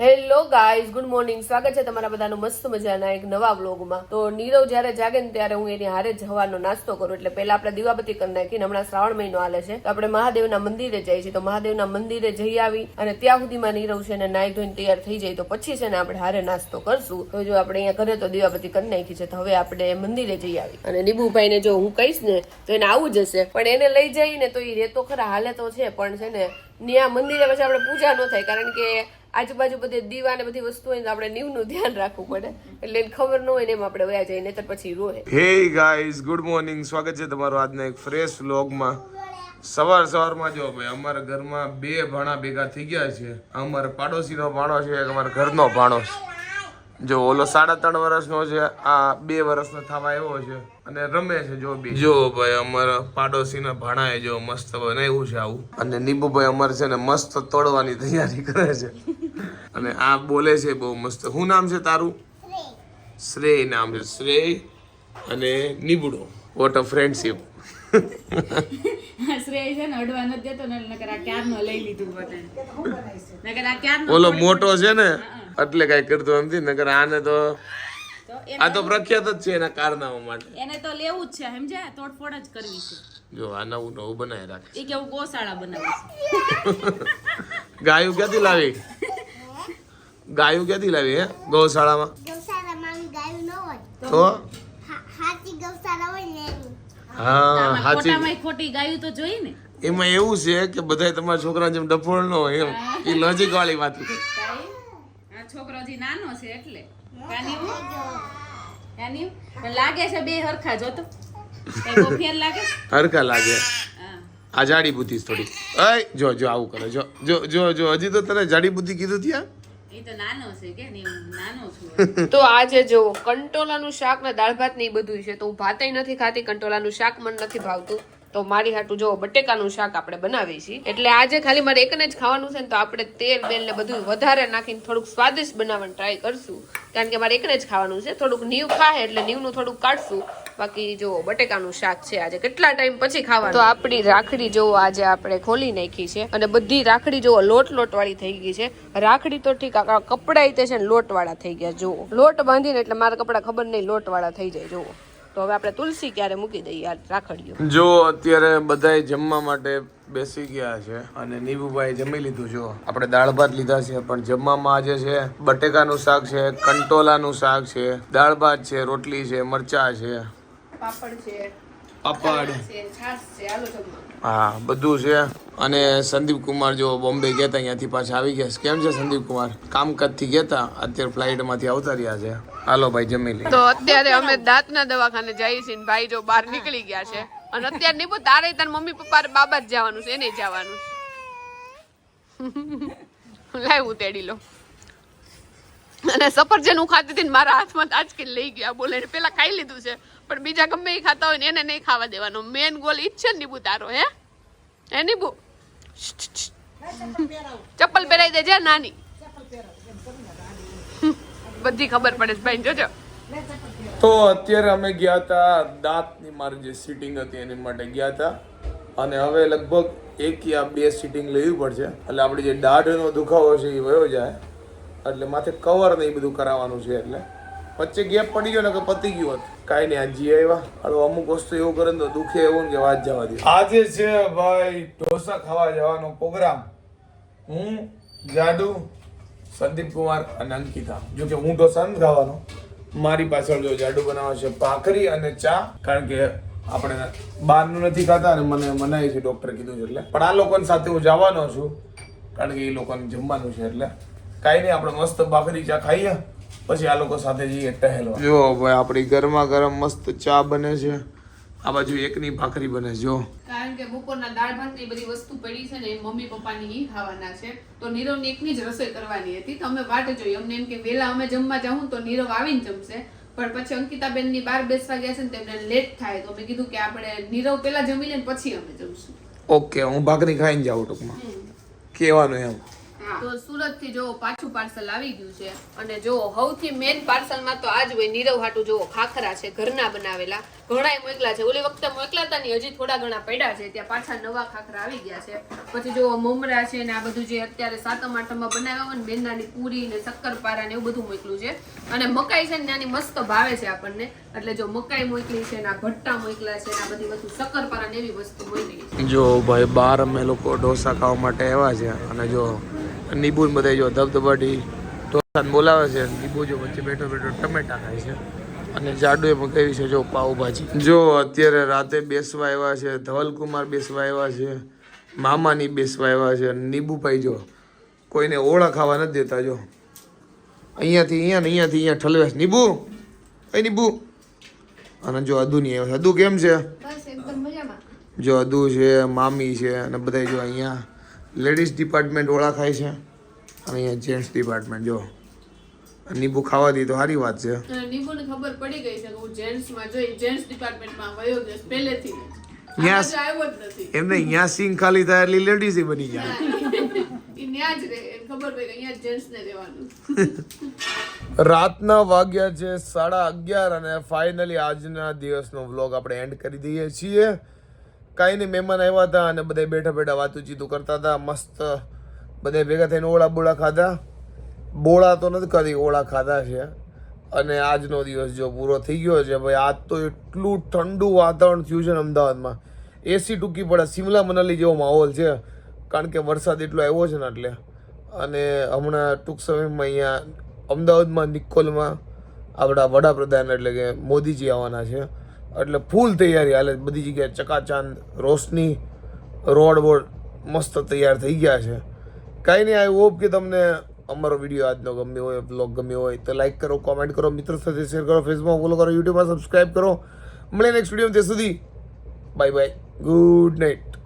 Hello guys, good morning. સ્વાગત છે તમારા બધાનું મસ્ત મજાના એક નવા વ્લોગમાં. તો નીરવ જયારે જાગે ને ત્યારે હું એની હારે જવાનો નાસ્તો કરું. એટલે પહેલા આપણે દીવાબત્તી કરી નાખીને હમણાં શ્રાવણ મહિનો હાલે છે તો આપણે મહાદેવના મંદિરે જઈએ છીએ. તો મહાદેવના મંદિરે જઈ આવી અને ત્યાં સુધીમાં નીરવ છે ને નાઈ ધોઈને તૈયાર થઈ જાય તો પછી છે ને આપણે હારે નાસ્તો કરશું. તો જો આપણે અહીંયા ઘરે તો દીવાબત્તી કરી નાખી છે તો હવે આપણે મંદિરે જઈ આવી. અને નીબુભાઈ ને જો હું કહીશ ને તો એને આવું જ હશે, પણ એને લઈ જઈને તો એ રેતો ખરા હાલે તો છે, પણ છે ને ત્યાં મંદિરે પછી આપણે પૂજા ન થાય, કારણ કે આજુબાજુ બધે દીવા ને બધી વસ્તુ હોય તો આપણે નીવનું ધ્યાન રાખવું પડે, એટલે એને ખબર ન હોય ને એમ આપણે વયા જઈએ, નહીતર પછી રોહે. Hey guys, good morning. સ્વાગત છે તમારું આજના એક ફ્રેશ વ્લોગમાં. સવારમાં જો ભાઈ અમારા ઘરમાં બે ભાણા ભેગા થઈ ગયા છે. અમારા પાડોશીનો ભાણો છે, એક અમારા ઘરનો ભાણો છે. જો ઓલો 3.5 વર્ષનો છે, આ 2 વર્ષનો થવા આવ્યો છે અને રમે છે. જો ભાઈ અમારા પાડોશીના ભાણાએ જો મસ્ત બનાવ્યું છે આવું, અને નીબુભાઈ અમારે છે ને મસ્ત તોડવાની તૈયારી કરે છે. અને આ બોલે છે બહુ મસ્ત. શું નામ છે તારું? શ્રેય નામ છે, શ્રેય અને નીબુડો. What a friendship. શ્રેય છે ને અડવા નથી દેતો ને, નકર આ ક્યારનો લઈ લીધું બટન. નકર આ ક્યારનો ઓલો મોટો છે ને એટલે કઈ કરતો નથી, નકર આને તો આ તો પ્રખ્યાત જ છે એના કારનામા માટે. એને તો લેવું જ છે, સમજ્યા? તોડફોડ જ કરવી છે. જો આ નવું બનાવી રાખે. એ કેવું ગોશાળા બનાવી છે. ગાયું ક્યાંથી લાવી? ગાયું ક્યાંથી લાવી? હે, ગૌશાળામાં? ગૌશાળામાં ગાયું ન હોય તો હાથી ગૌશાળા હોય ને એની. હા, સાચી. ખોટામાં ખોટી ગાયું તો જોઈ ને. એમાં એવું છે કે બધા તમારા છોકરા જેમ ડફોળ ન હોય એમ, એ લોજિક વાળી વાત છે. આ છોકરો હજી નાનો છે એટલે લાગે છે બે હરખા. જો તો કઈ બહુ ફેર લાગે? હરખા લાગે. હા. આ જાડી બુદ્ધિ થોડી. જો આવું કરે. જો હજી તો તને જાડી બુદ્ધિ કીધું ત્યાં. એ તો નાનો છે કે નહીં, નાનો છું. તો આજે જો કંટોલાનું શાક ને દાળ ભાત ને એ બધું છે, તો હું ભાતે નથી ખાતી. કંટોલાનું શાક મને નથી ભાવતું, તો મારી હાટું જો બટેકાનું શાક આપણે બનાવીએ છીએ. એટલે આજે ખાલી મારે એકને જ ખાવાનું છે ને, તો આપણે તેલ બેલ ને બધું વધારે નાખીને થોડુંક સ્વાદિષ્ટ બનાવવાનું ટ્રાય કરશું, કારણ કે મારે એકને જ ખાવાનું છે. થોડુંક નીવ ખાય એટલે નીવનું થોડુંક કાઢશું. બાકી જો બટેકાનું શાક છે આજે, કેટલા ટાઈમ પછી ખાવાનું. તો આપણી રાખડી જો આજે આપણે ખોલી નાખી છે, અને બધી રાખડી જો લોટ વાળી થઈ ગઈ છે. રાખડી તો ઠીક, આ કપડા તે છે ને લોટ વાળા થઈ ગયા. જો લોટ બાંધીને એટલે મારા કપડા ખબર નહીં લોટ વાળા થઈ જાય. જો તો હવે આપણે તુલસી ક્યારે મૂકી દઈએ રાખડીઓ. જો અત્યારે બધાય જમવા માટે બેસી ગયા છે અને નીબુભાઈ જમી લીધું. જો આપણે દાળ ભાત લીધા છે, પણ જમવામાં આજે છે બટેકાનું શાક છે, કંટોલાનું શાક છે, દાળ ભાત છે, રોટલી છે, મરચા છે, પાપડ છે, પાપડ, છાશ છે. હાલો જમવા. હા બધું છે. અને સંદીપ કુમાર જો બોમ્બે ગયા હતા, અહીંયાથી પાછા આવી ગયા છે. કેમ છે સંદીપ કુમાર? કામકાજથી ગયા હતા, અત્યારે ફ્લાઇટમાંથી આવતા રહ્યા છે. હાલો ભાઈ જમી લે. તો અત્યારે અમે દાંતના દવાખાને જઈએ છીએ, ભાઈ જો બહાર નીકળી ગયા છે. અને અત્યારે નહીં બો તારે તાર મમ્મી પપ્પા બાબા જ જવાનું છે, એને જવાનું છે. લાય હું તેડી લો. અને સફરજન હું ખાતી હતી મારા હાથમાં તાજકી લઈ ગયા. બોલે પેલા ખાઈ લીધું છે, પણ બીજા ગમે એ ખાતા હોય ને એને નહીં ખાવા દેવાનો. મેન ગોલ ઈ જ છે નીબુ તારો. હે નીબુ, ચપ્પલ પહેરાઈ દેજે નાની, બધી ખબર પડે છે ભાઈ. જોજો. તો અત્યારે અમે ગયા હતા દાંતની મારી જે સીટિંગ હતી એની માટે ગયા હતા, અને હવે લગભગ 1 યા 2 સીટિંગ લેવી પડશે. એટલે આપણી જે દાઢનો દુખાવો છે એ વયો જાય, એટલે માથે કવર ને એ બધું કરાવવાનું છે. એટલે વચ્ચે ગેપ પડી ગયો ને કે પતી ગયું હતું. કાંઈ નહીં, આ જી આવ્યા. હવે અમુક વસ્તુ એવું કરે ને તો દુખે એવું ને કે વાત જવા દે. આજે છે ભાઈ ઢોસા ખાવા જવાનો પ્રોગ્રામ. હું, જાદુ, સંદીપ કુમાર અને અંકિતા. જો કે હું ઢોસા નથી ખાવાનો. મારી પાછળ જો જાડુ બનાવે છે ભાખરી અને ચા, કારણ કે આપણે બહારનું નથી ખાતા અને મને મનાય છે ડોક્ટરે કીધું છે. એટલે પણ આ લોકોની સાથે હું જવાનો છું, કારણ કે એ લોકોને જમવાનું છે. એટલે કાંઈ નહીં, આપણે મસ્ત ભાખરી ચા ખાઈએ, પછી આ લોકો સાથે જઈએ ટહેલવા. જો ભાઈ આપણી ગરમા ગરમ મસ્ત ચા બને છે, આ બાજુ એકની ભાખરી બને છે. જો કારણ કે બપોરના દાળ ભાત ની બધી વસ્તુ પડી છે ને, મમ્મી પપ્પાની ઈ ખાવાના છે, તો નીરવની એકની જ રસોઈ કરવાની હતી. તો અમે વાટ જોઈ, અમને એમ કે વેલા અમે જમવા જાઉં તો નીરવ આવીને જમશે. પણ પછી અંકિતાબેન ની 12 બેસવા ગયા છે ને, તેમને લેટ થાય, તો મેં કીધું કે આપણે નીરવ પેલા જમી લે પછી અમે જમશું. ઓકે, હું ભાખરી ખાઈને જાઉં ટૂંકમાં કહેવાનું એમ. તો સુરત થી જો પાછું પાર્સલ આવી ગયું છે અને જો સૌથી મેન પાર્સલ માં તો આજ હોય નીરવ હાટુ જો ખાખરા છે ઘરના બનાવેલા ઘણાય મોકલા છે ઓલી વખતે મોકલા હતા ને હજી થોડા ઘણા પડ્યા છે ત્યાં પાછા નવા ખાખરા આવી ગયા છે પછી જો મમરા છે ને આ બધું જે અત્યારે સાતમ આઠમમાં બનાવ્યા હોય ને બેંદાની પૂરી ને શક્કરપારા ને એવું બધું મોકલું છે અને મકાઈ છે ને ત્યાંની મસ્ત ભાવે છે આપણને એટલે જો મકાઈ મોકલી છે ને આ ભટ્ટા મોકલા છે ને આ બધી વસ્તુ શક્કરપારા ને એવી વસ્તુ મોકલી છે જો ભાઈ બહાર અમે લોકો ઢોસા ખાવા માટે આવ્યા છે અને જો નીબુ બધા જો ધબધબાટી ઢોસા બોલાવે છે નીબુ જો વચ્ચે બેઠો બેઠો ટમેટા ખાય છે અને જાડુ એમાં કેવી છે જો પાવભાજી જો અત્યારે રાતે બેસવા આવ્યા છે ધવલકુમાર બેસવા આવ્યા છે મામાની બેસવા આવ્યા છે નીબુભાઈ જો કોઈને ઓળા ખાવા નથી દેતા જો અહીંયાથી અહીંયા ઠલવે છે નીબુ એ નીબુ અને જો અદુની આવ્યો છે અદુ કેમ છે બસ એકદમ મજામાં જો અદુ છે મામી છે અને બધા જો અહીંયા લેડીઝ ડિપાર્ટમેન્ટ ઓળા ખાય છે અને અહીંયા જેન્ટ્સ ડિપાર્ટમેન્ટ જો નીબુ ખાવા દી તો સારી વાત છે નીબુને ખબર પડી ગઈ છે કે હું જેન્ટ્સ માં જોઈ જેન્ટ્સ ડિપાર્ટમેન્ટમાં વયો ગયો પહેલેથી અહીંયા આવ્યો જ નથી એમને અહીંયા સિંગ ખાલી થાય એટલે લેડીઝ બની ગયા ઈ ન્યા જ રહે એને ખબર પડી કે અહીંયા જેન્ટ્સ ને રહેવાનું રાતના વાગ્યા છે 11:30 અને ફાઇનલી આજના દિવસનો વ્લોગ આપણે એન્ડ કરી દઈએ છીએ કાંઈ નહીં મહેમાન આવ્યા હતા અને બધા બેઠા બેઠા વાતું કરતા હતા મસ્ત બધા ભેગા થઈને ઓળા બોળા ખાધા બોળા તો નથી ખાધી ઓળા ખાધા છે અને આજનો દિવસ જો પૂરો થઈ ગયો છે ભાઈ આજ તો એટલું ઠંડુ વાતાવરણ થયું છે ને અમદાવાદમાં એસી ટૂંકી પડે સિમલા મનાલી જેવો માહોલ છે કારણ કે વરસાદ એટલો આવ્યો છે ને એટલે અને હમણાં ટૂંક સમયમાં અહીંયા અમદાવાદમાં નિકોલમાં આપણા વડાપ્રધાન એટલે કે મોદીજી આવવાના છે એટલે ફૂલ તૈયારી હાલે બધી જગ્યાએ ચકાચાંદ રોશની રોડ બોડ મસ્ત તૈયાર થઈ ગયા છે કાંઈ નહીં આઈ હોપ કે તમને અમારો વિડીયો આજનો ગમ્યો હોય બ્લોગ ગમ્યો હોય તો લાઈક કરો કોમેન્ટ કરો મિત્રો સાથે શેર કરો ફેસબુકમાં ફોલો કરો યુટ્યુબમાં સબસ્ક્રાઈબ કરો મળીએ નેક્સ્ટ વિડીયો ત્યાં સુધી બાય બાય ગુડ નાઇટ